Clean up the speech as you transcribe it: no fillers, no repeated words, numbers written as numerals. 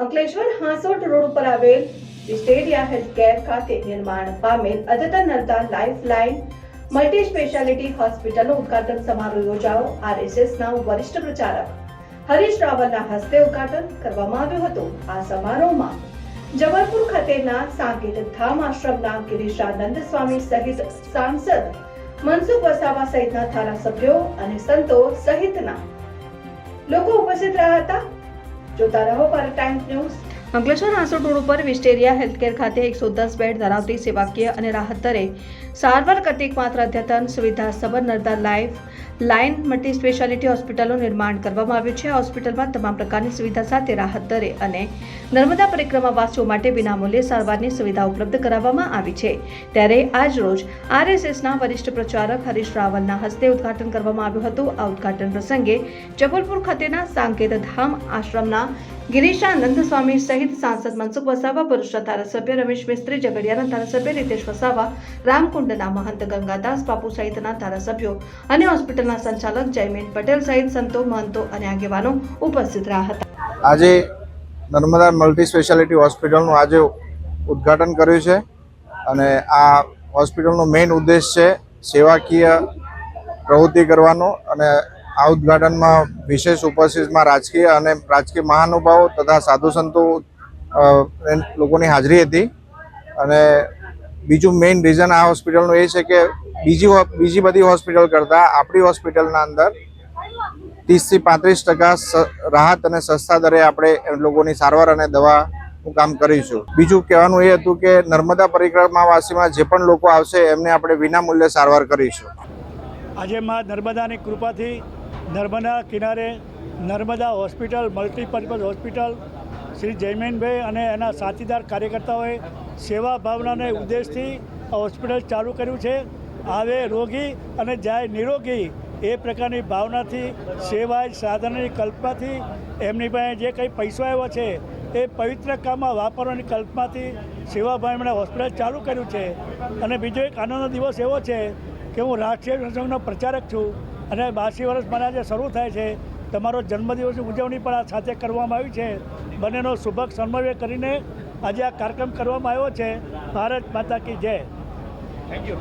Ankleshwar Hansot road ઉપર આવેલ વિસ્ટેરિયા healthcare ખાતે નિર્માણ પામેલ અદ્યતન નર્મદા લાઇફલાઇન મલ્ટી સ્પેશિયાલિટી હોસ્પિટલનો ઉદ્ઘાટન સમારોહ યોજાયો। આરએસએસના વરિષ્ઠ પ્રચારક હરીશ રાવલના હસ્તે ઉદ્ઘાટન કરવામાં આવ્યું હતું। આ સમારોહમાં જબલપુર ખાતેના સાકેત ધામ આશ્રમના ગિરીશાનંદ સ્વામી સહિત સાંસદ મનસુખ વસાવા સહિતના ધારાસભ્યો અને સંતો સહિતના લોકો ઉપસ્થિત રહ્યા હતા। જોતા રહો Bharat times news. Ankleshwar Hansot road ઉપર વિસ્ટેરિયા હેલ્થકેર ખાતે 110 બેડ ધરાવતી સેવાકીય અને રાહત દરે સારવાર કરતી એકમાત્ર અદ્યતન સુવિધા સબર નર્મદા લાઇન મલ્ટી સ્પેશિયાલિટી હોસ્પિટલનું નિર્માણ કરવામાં આવ્યું છે। આ હોસ્પિટલમાં તમામ પ્રકારની સુવિધા સાથે રાહત દરે અને નર્મદા પરિક્રમાવાસીઓ માટે વિનામૂલ્યે સારવારની સુવિધા ઉપલબ્ધ કરાવવામાં આવી છે। ત્યારે આજ રોજ આરએસએસના વરિષ્ઠ પ્રચારક હરીશ રાવલના હસ્તે ઉદ્ઘાટન કરવામાં આવ્યું હતું। આ ઉદ્ઘાટન પ્રસંગે જબલપુર ખાતેના સાકેત ધામ આશ્રમના ગિરીશાનંદ સ્વામી સહિત સાંસદ મનસુખ વસાવા, ભરૂચના ધારાસભ્ય રમેશ મિસ્ત્રી, ઝઘડિયાના ધારાસભ્ય રીતેશ વસાવા, રામકુંડના મહંત ગંગાદાસ બાપુ સહિતના ધારાસભ્યો અને હોસ્પિટલના સંચાલક જયમીન પટેલ સહિત સંતો, મહંતો અને આગેવાનો ઉપસ્થિત રહ્યા હતા। આજે નર્મદા મલ્ટી સ્પેશિયાલિટી હોસ્પિટલનું આજે ઉદ્ઘાટન કર્યું છે અને આ હોસ્પિટલનો મેઇન ઉદ્દેશ છે સેવાકીય પ્રવૃત્તિ કરવાનો અને આ ઉદ્ઘાટનમાં વિશેષ ઉપસ્થિતમાં રાજકીય મહાનુભાવો તથા સાધુ સંતો લોકોની હાજરી હતી। અને બીજું મેઇન રીઝન આ હોસ્પિટલનું એ છે કે બીજી બધી હોસ્પિટલ કરતાં આપણી હોસ્પિટલના અંદર 30 થી 35% રાહત અને સસ્તા દરે આપણે લોકોની સારવાર અને દવાનું કામ કરીશું। બીજું કહેવાનું એ હતું કે નર્મદા પરિક્રમાવાસીમાં જે પણ લોકો આવશે એમને આપણે વિનામૂલ્યે સારવાર કરીશું। આજે માં નર્મદાની કૃપાથી નર્મદા કિનારે Narmada hospital multipurpose hospital Shri Jayminbhai અને એના સાથીદાર કાર્યકર્તાઓએ સેવા ભાવનાને ઉદ્દેશથી આ હોસ્પિટલ ચાલુ કર્યું છે। આવે રોગી અને જાય નિરોગી એ પ્રકારની ભાવનાથી સેવા સાધનની કલ્પનાથી એમની પાસે જે કંઈ પૈસો આવ્યો છે એ પવિત્ર કામમાં વાપરવાની કલ્પનાથી સેવાભાઈ એમણે હોસ્પિટલ ચાલુ કર્યું છે। અને બીજો એક આનંદનો દિવસ એવો છે કે હું રાષ્ટ્રીય સંઘનો પ્રચારક છું અને 82 વર્ષ મારા આજે શરૂ થાય છે। તમારો જન્મદિવસની ઉજવણી પણ આ સાથે કરવામાં આવી છે। બંનેનો શુભક સમન્વય કરીને આજે આ કાર્યક્રમ કરવામાં આવ્યો છે। ભારત માતા કી જય। Thank you.